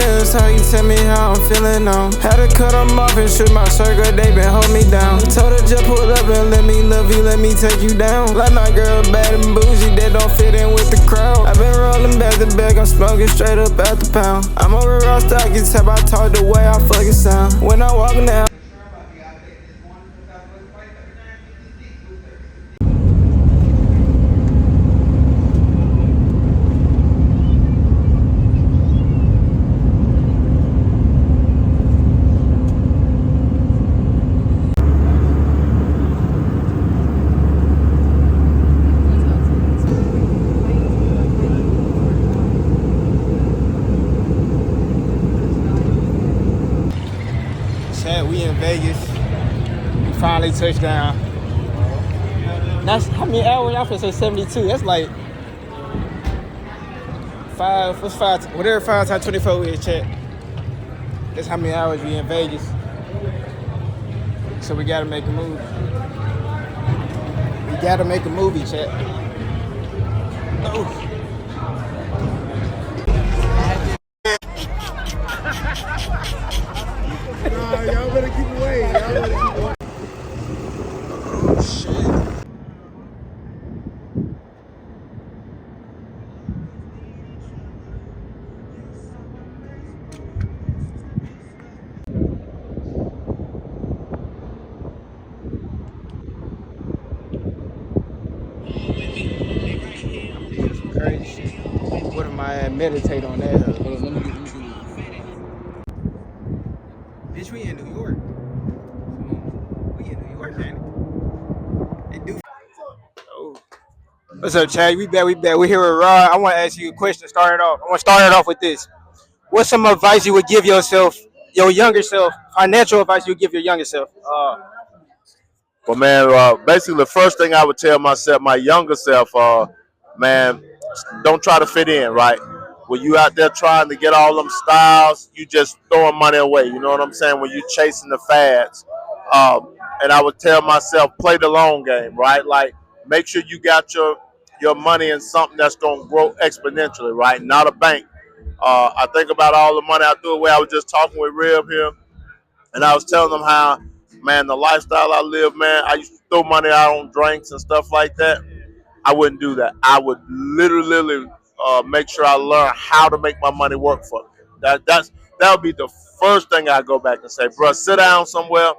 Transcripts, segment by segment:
feelings, how you tell me how I'm feeling on. Had to cut them off and shoot my circle, they been hold me down. Told her just pull up and let me love you, let me take you down. Like my girl bad and bougie, that don't fit in with the crowd. I been rolling back to back, I'm smoking straight up at the pound. I'm over raw stock, you tell I talk the way I fucking sound. When I walk in the house. We in Vegas. We finally touched down. That's how many hours? Y'all finna say 72. That's like whatever 5 times 24 is, chat. That's how many hours we in Vegas. So we gotta make a move. We gotta make a movie, chat. Oh. Nah, y'all better keep away. Oh shit. Crazy shit. What am I at? Meditate on that. Bitch, we in New York. We in New York, man. Oh. What's up, Chad? We back. We here with Rod. I want to ask you a question to start it off. I want to start it off with this. What's some advice you would give yourself, your younger self, financial advice you would give your younger self? Well, man, basically the first thing I would tell myself, my younger self, man, don't try to fit in, right? When you out there trying to get all them styles, you just throwing money away. You know what I'm saying? When you chasing the fads. And I would tell myself, play the long game, right? Like, make sure you got your money in something that's going to grow exponentially, right? Not a bank. I think about all the money I threw away. I was just talking with Rib here, and I was telling them how, man, the lifestyle I live, man, I used to throw money out on drinks and stuff like that. I wouldn't do that. I would literally make sure I learn how to make my money work for me. That would be the first thing I go back and say, bro, sit down somewhere.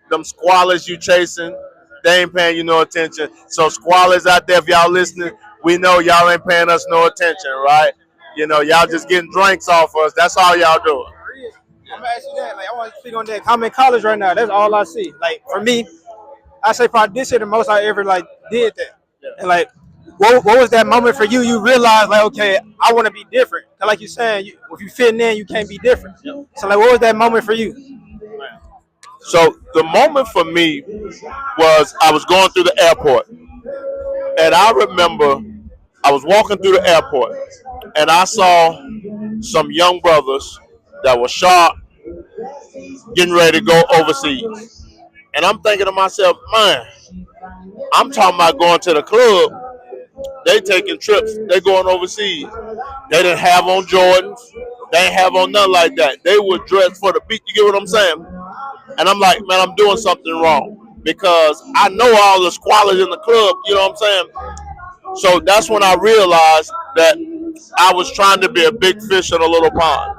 Them squalors you chasing, they ain't paying you no attention. So squalors out there, if y'all listening, we know y'all ain't paying us no attention, right? You know, y'all just getting drinks off us. That's all y'all doing. I'm gonna ask you that. Like, I want to speak on that. I'm in college right now. That's all I see. Like, for me, I say probably this year the most I ever like did that. Yeah. And like, what was that moment for you? You realized like, okay, I want to be different. Cause like you're saying, if you fit in, you can't be different. Yep. So like, what was that moment for you? So the moment for me was I was going through the airport, and I remember I was walking through the airport, and I saw some young brothers that were sharp, getting ready to go overseas. And I'm thinking to myself, man, I'm talking about going to the club. They taking trips. They going overseas. They didn't have on Jordans. They didn't have on nothing like that. They were dressed for the beat. You get what I'm saying? And I'm like, man, I'm doing something wrong because I know all the squalors in the club. You know what I'm saying? So that's when I realized that I was trying to be a big fish in a little pond.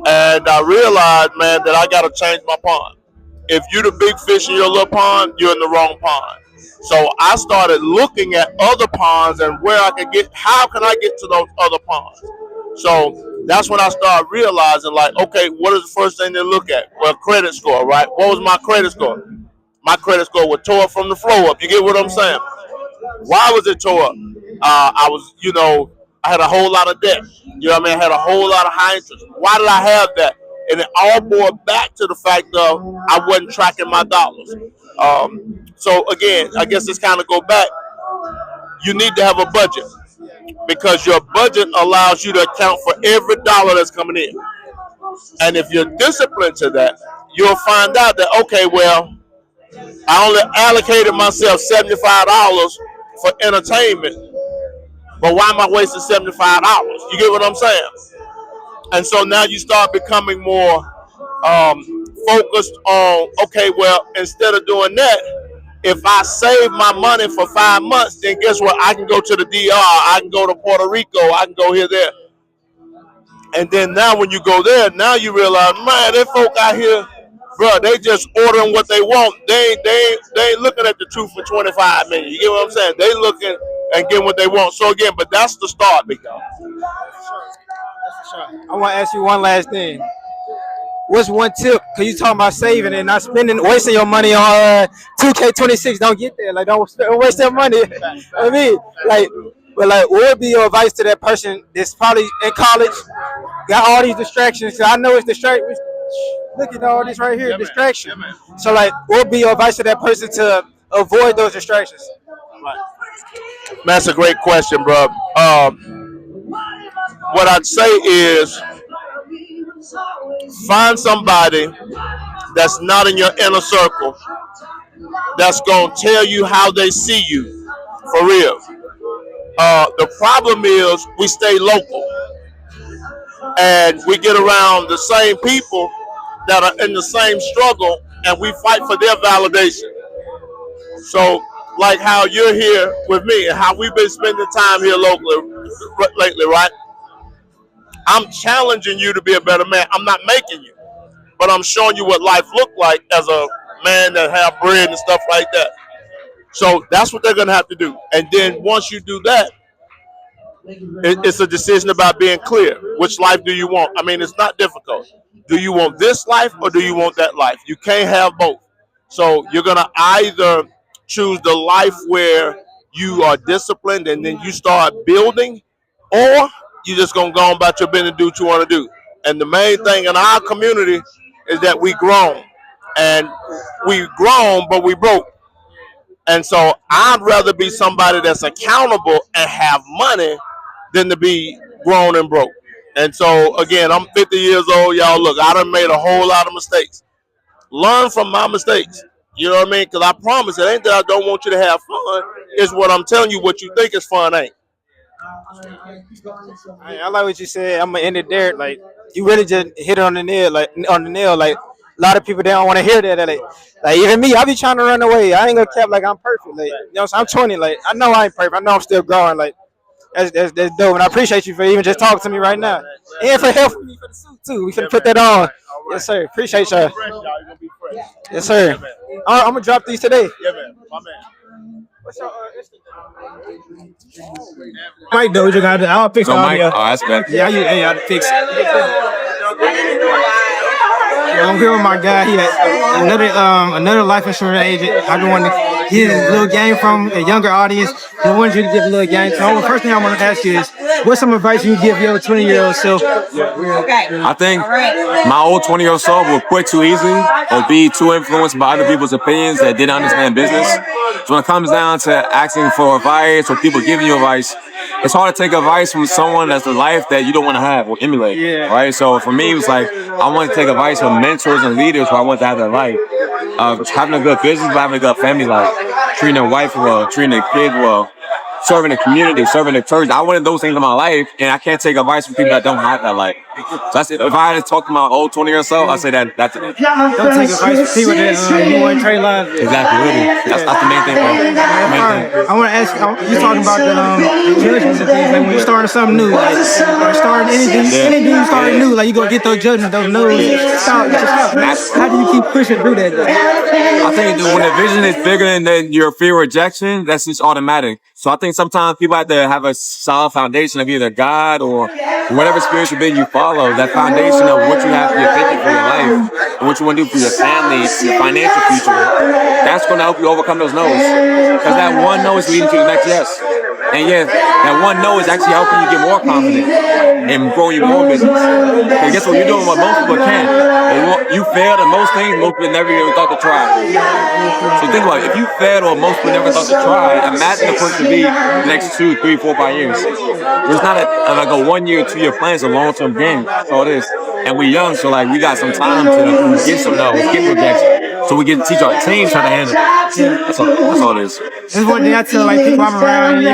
And I realized, man, that I got to change my pond. If you're the big fish in your little pond, you're in the wrong pond. So I started looking at other ponds and where I could get, how can I get to those other ponds? So that's when I started realizing, like, okay, what is the first thing they look at? Well, credit score, right? What was my credit score? My credit score was tore from the floor up. You get what I'm saying? Why was it tore up? I was, I had a whole lot of debt. You know what I mean? I had a whole lot of high interest. Why did I have that? And it all boiled back to the fact of I wasn't tracking my dollars. So again, I guess this kind of go back. You need to have a budget because your budget allows you to account for every dollar that's coming in. And if you're disciplined to that, you'll find out that, okay, well, I only allocated myself $75 for entertainment, but why am I wasting $75? You get what I'm saying? And so now you start becoming more focused on, okay, well, instead of doing that, if I save my money for 5 months, then guess what? I can go to the DR, I can go to Puerto Rico, I can go here, there. And then now when you go there, now you realize, man, them folk out here, bro, they just ordering what they want. They ain't looking at the two for 25 million. You get what I'm saying? They looking and getting what they want. So again, but that's the start, big dog. I want to ask you one last thing. What's one tip? Cause you talking about saving and not spending, wasting your money on 2K26. Don't get there. Like don't waste your money. I mean, what would be your advice to that person that's probably in college, got all these distractions? Cause I know it's distracting. Look at all this right here, distraction. So what would be your advice to that person to avoid those distractions? That's a great question, bro. What I'd say is find somebody that's not in your inner circle that's going to tell you how they see you for real. The problem is we stay local and we get around the same people that are in the same struggle and we fight for their validation. So, like how you're here with me and how we've been spending time here locally lately, right? I'm challenging you to be a better man. I'm not making you, but I'm showing you what life looked like as a man that have bread and stuff like that. So that's what they're going to have to do. And then once you do that, it's a decision about being clear. Which life do you want? I mean, it's not difficult. Do you want this life or do you want that life? You can't have both. So you're going to either choose the life where you are disciplined and then you start building, or you just going to go on about your business and do what you want to do. And the main thing in our community is that we grown. And we grown, but we broke. And so I'd rather be somebody that's accountable and have money than to be grown and broke. And so, again, I'm 50 years old. Y'all, look, I done made a whole lot of mistakes. Learn from my mistakes. You know what I mean? Because I promise it ain't that I don't want you to have fun. It's what I'm telling you, what you think is fun ain't. I like what you said. I'm gonna end it there. Like you really just hit it on the nail. Like on the nail. Like a lot of people they don't want to hear that. Like even me, I be trying to run away. I ain't gonna cap like I'm perfect. Like you know, so I'm 20. Like I know I ain't perfect. I know I'm still growing. Like that's dope. And I appreciate you for even just talking to me right now, and for helping me for the suit too. We finna put that on. Yes, sir. Appreciate y'all. Yes, sir. I'm gonna drop these today. Yeah, man. My man. What's your Mike, though, you got I'll fix the audio. Oh, that's better. Yeah, I fix it. I'm here with my guy. He another life insurance agent. I've been wanting to get a little game from a younger audience. I wanted you to give a little game. So the first thing I want to ask you is, what's some advice you give your 20-year-old self? I think my old 20-year-old self would quit too easily or be too influenced by other people's opinions that didn't understand business. So when it comes down to asking for advice or people giving you advice, it's hard to take advice from someone that's the life that you don't want to have or emulate, right? So for me, it was like I wanted to take advice from mentors and leaders who I want to have that life. Having a good business, but having a good family life, treating their wife well, treating their kids well, serving the community, serving the church. I wanted those things in my life, and I can't take advice from people that don't have that life. So that's it. If I had to talk to my old 20-year-old self, I'd say that's it. Don't take advice from people that you want to trade lives. Exactly, really. That's the main thing, bro. I want to ask you talking about the judgments and things. Like when you're starting something new, like starting anything you starting new, like you gonna get those judgments, those no's. How do you keep pushing through that? I think when the vision is bigger than your fear of rejection, that's just automatic. So I think sometimes people have to have a solid foundation of either God or whatever spiritual being you follow. That foundation of what you have for your thinking for your life and what you want to do for your family, for your financial future. That's going to help you overcome those no's. Because that one no is leading to the next yes. And yeah, that one no is actually helping you get more confident and growing your own business. Because guess what? You're doing what most people can't. You failed at most things most people never even thought to try. So think about it. If you failed or most people never thought to try, imagine the person to be the next 2, 3, 4, 5 years. It's not like a 1 year, 2 year plan. It's a long-term game. That's all it is. And we're young, so like we got some time to get some no's, get rejection. So we get to teach our teams how to handle it. That's all it is. This is one thing I tell like people I'm around. I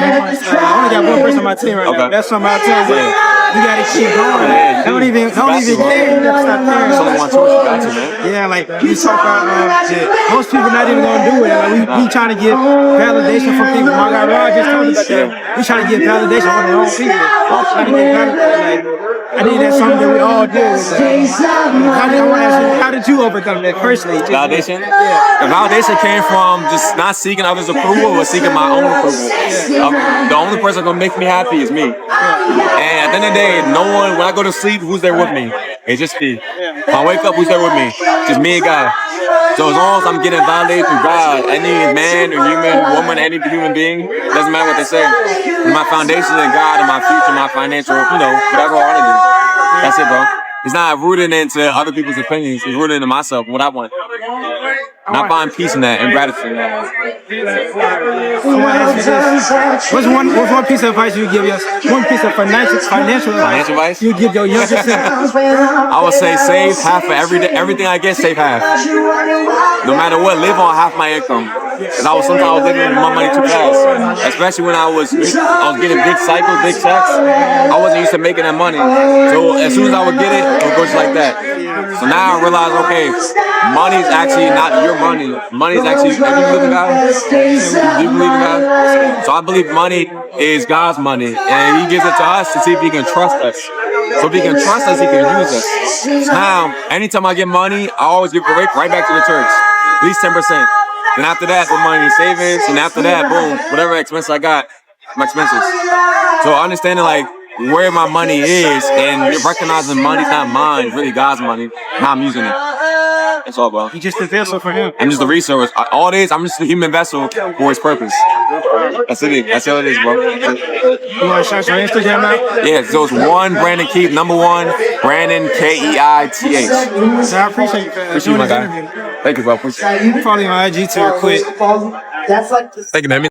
only got one person on my team right now. That's something I tell them. you gotta keep going. Yeah, Don't even care. man. You never stop caring. There's only one choice. You got to, man. Yeah, like you talk about shit. Most people not even gonna do it. Like we trying to get validation from people. My guy Rod just told me about that. We trying to get validation from the wrong people. Trying to get validation. Like, I think that's something that we all do. How did you overcome that personally? Validation? The validation came from just not seeking others' approval, but seeking my own approval. The only person gonna make me happy is me. And at the end of the day, no one, when I go to sleep, who's there with me? It's just me. When I wake up, who's there with me? Just me and God. So as long as I'm getting validated through God, any man or human, woman, any human being, doesn't matter what they say. My foundation is God and my future, my financial, whatever I want to do. That's it, bro. It's not rooted into other people's opinions. It's rooted into myself, what I want. And I find peace in that and gratitude in that. What's one piece of advice you give us? One piece of financial advice you give your younger self? I would say save half of everything I get, save half. No matter what, live on half my income. Because sometimes living my money too fast. Especially when I was getting big cycles, big checks. I wasn't used to making that money. So as soon as I would get it would go just like that. So now I realize, okay, money's actually not your money. Money's actually, do you believe in God? Do you believe in God? So I believe money is God's money. And He gives it to us to see if He can trust us. So if He can trust us, He can use us. Now, anytime I get money, I always give it right back to the church. At least 10%. Then after that, put money in savings. And after that, boom, whatever expense I got, my expenses. So understanding like where my money is and recognizing money's not mine, it's really God's money. How I'm using it. That's all, bro. You just a vessel for Him. I'm just a resource. All days, I'm just a human vessel for His purpose. That's it. That's all it is, bro. You want to shout your Instagram out? Yeah, so it's one Brandon Keith, #1 Brandon KEITH. So I appreciate you. Appreciate you, my guy. Thank you, bro. Appreciate you. You can follow me on IG too, quick. Thank you, man.